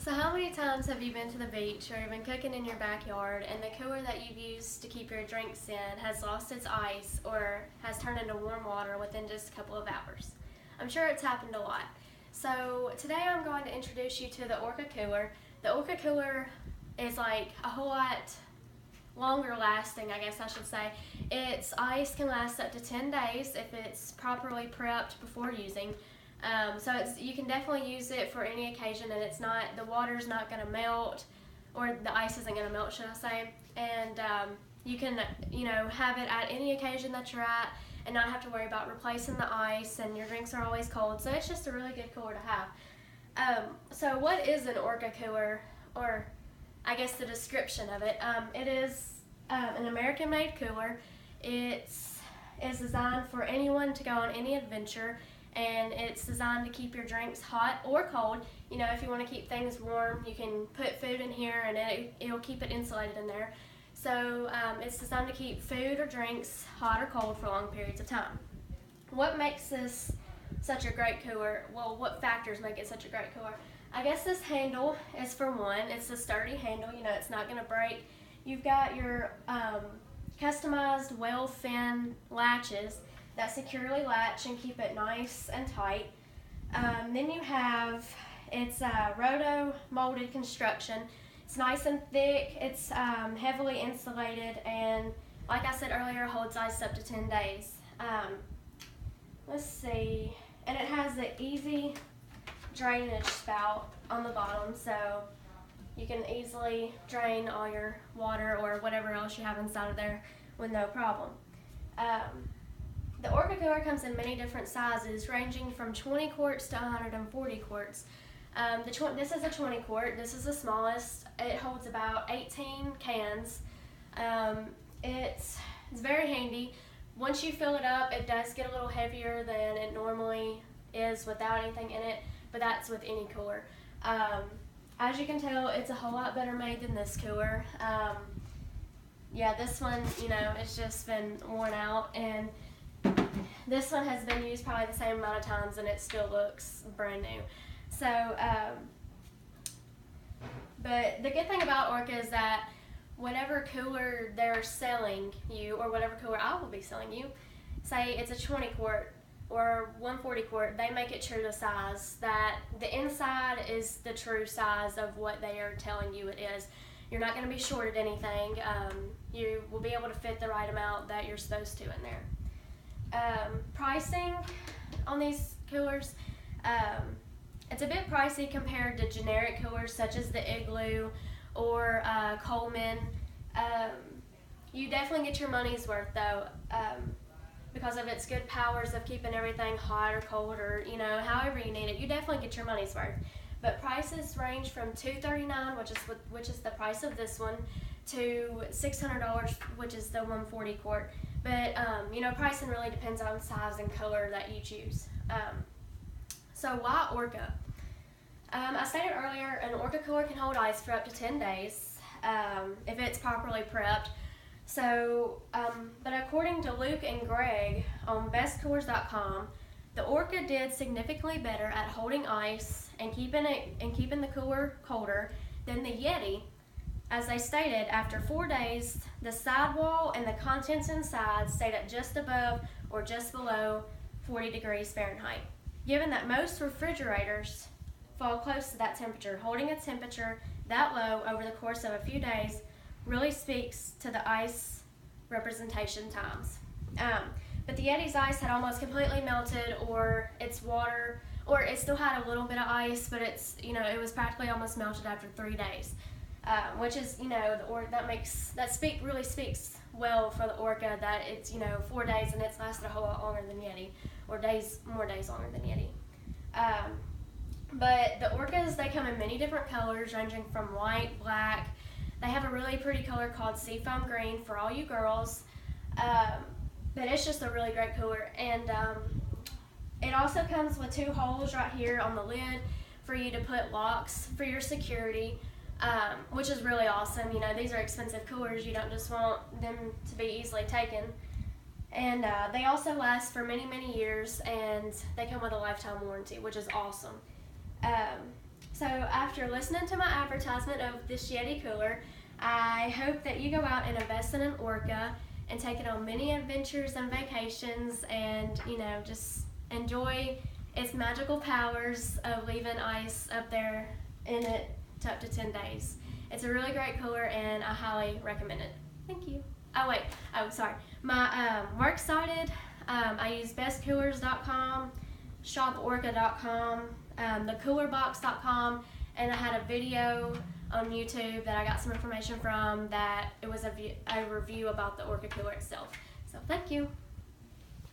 So how many times have you been to the beach or even cooking in your backyard and the cooler that you've used to keep your drinks in has lost its ice or has turned into warm water within just a couple of hours? I'm sure it's happened a lot. So today I'm going to introduce you to the Orca cooler. The Orca cooler is like a whole lot longer lasting, I guess I should say. Its ice can last up to 10 days if it's properly prepped before using. You can definitely use it for any occasion, and the water's not going to melt, or the ice isn't going to melt, should I say. And you can, have it at any occasion that you're at and not have to worry about replacing the ice, and your drinks are always cold. So it's just a really good cooler to have. So what is an Orca cooler, or I guess the description of it? It is an American-made cooler. It is designed for anyone to go on any adventure, and it's designed to keep your drinks hot or cold. If you want to keep things warm, you can put food in here and it'll keep it insulated in there. So it's designed to keep food or drinks hot or cold for long periods of time. What makes this such a great cooler? Well, what factors make it such a great cooler? I guess this handle is for one. It's a sturdy handle, it's not going to break. You've got your customized well-fin latches that securely latch and keep it nice and tight. Then you have its roto molded construction. It's nice and thick, it's heavily insulated, and like I said earlier, holds ice up to 10 days. Let's see, and it has the easy drainage spout on the bottom, so you can easily drain all your water or whatever else you have inside of there with no problem. The Orca cooler comes in many different sizes, ranging from 20 quarts to 140 quarts. This is a 20 quart. This is the smallest. It holds about 18 cans. It's very handy. Once you fill it up, it does get a little heavier than it normally is without anything in it, but that's with any cooler. As you can tell, it's a whole lot better made than this cooler. This one, it's just been worn out, and this one has been used probably the same amount of times and it still looks brand new. So, but the good thing about Orca is that whatever cooler they're selling you, or whatever cooler I will be selling you, say it's a 20 quart or 140 quart, they make it true to size, that the inside is the true size of what they are telling you it is. You're not going to be shorted anything. You will be able to fit the right amount that you're supposed to in there. Pricing on these coolers, it's a bit pricey compared to generic coolers such as the Igloo or Coleman. You definitely get your money's worth though, because of its good powers of keeping everything hot or cold, or however you need it. You definitely get your money's worth. But prices range from $239, which is the price of this one, to $600, which is the 140 quart. But pricing really depends on size and color that you choose. So why Orca? I stated earlier, an Orca cooler can hold ice for up to 10 days if it's properly prepped. So, but according to Luke and Greg on bestcoolers.com, the Orca did significantly better at holding ice and keeping the cooler colder than the Yeti. As they stated, after 4 days, the sidewall and the contents inside stayed at just above or just below 40 degrees Fahrenheit. Given that most refrigerators fall close to that temperature, holding a temperature that low over the course of a few days really speaks to the ice representation times. But the Yeti's ice had almost completely melted, or its water, or it still had a little bit of ice, but it was practically almost melted after 3 days. Which is, really speaks well for the Orca, that it's, 4 days and it's lasted a whole lot longer than Yeti, or more days longer than Yeti. But the Orcas, they come in many different colors, ranging from white, black. They have a really pretty color called seafoam green for all you girls. But it's just a really great cooler. And it also comes with 2 holes right here on the lid for you to put locks for your security. Which is really awesome. These are expensive coolers. You don't just want them to be easily taken. And they also last for many, many years, and they come with a lifetime warranty, which is awesome. So after listening to my advertisement of this Yeti cooler, I hope that you go out and invest in an Orca and take it on many adventures and vacations, and just enjoy its magical powers of leaving ice up there in it to up to 10 days. It's a really great cooler and I highly recommend it. Thank you. Sorry. My works cited, I use bestcoolers.com, shoporca.com, thecoolerbox.com, and I had a video on YouTube that I got some information from that it was a review about the Orca cooler itself. So thank you.